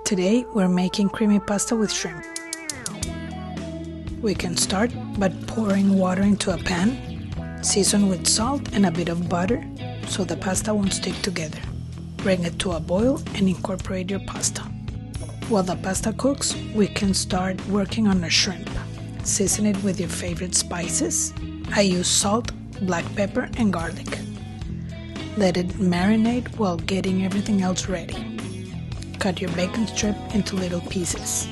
Today we're making creamy pasta with shrimp. We can start by pouring water into a pan, season with salt and a bit of butter so the pasta won't stick together. Bring it to a boil and incorporate your pasta. While the pasta cooks, we can start working on the shrimp. Season it with your favorite spices. I use salt, black pepper, and garlic. Let it marinate while getting everything else ready. Cut your bacon strip into little pieces.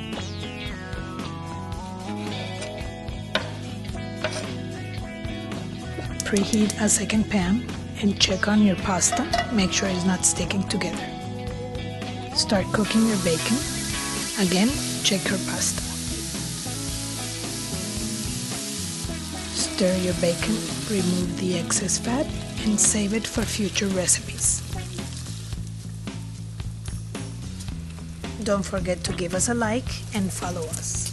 Preheat a second pan and check on your pasta. Make sure it's not sticking together. Start cooking your bacon. Again, check your pasta. Stir your bacon, remove the excess fat, and save it for future recipes. Don't forget to give us a like and follow us.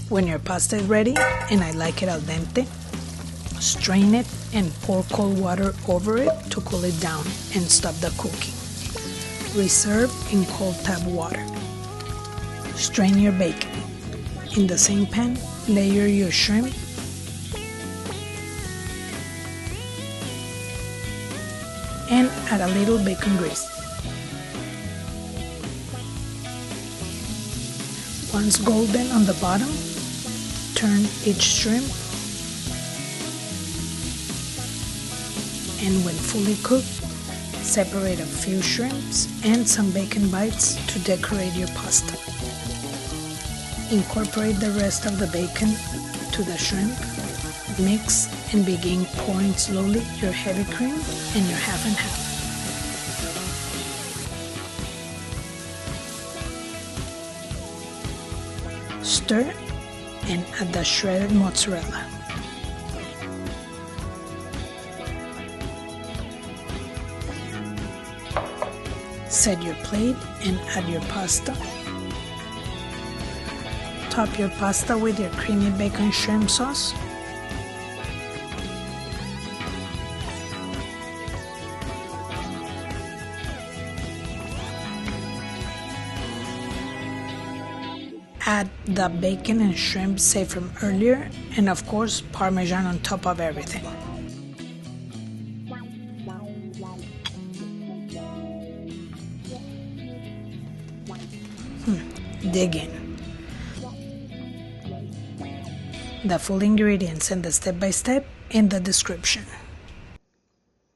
When your pasta is ready, and I like it al dente, strain it and pour cold water over it to cool it down and stop the cooking. Reserve in cold tap water. Strain your bacon. In the same pan, layer your shrimp and add a little bacon grease. Once golden on the bottom, turn each shrimp, and when fully cooked, separate a few shrimps and some bacon bites to decorate your pasta. Incorporate the rest of the bacon to the shrimp, mix, and begin pouring slowly your heavy cream and your half and half. Stir and add the shredded mozzarella. Set your plate and add your pasta. Top your pasta with your creamy bacon shrimp sauce. Add the bacon and shrimp saved from earlier, and of course Parmesan on top of everything. Dig in. The full ingredients and the step-by-step in the description.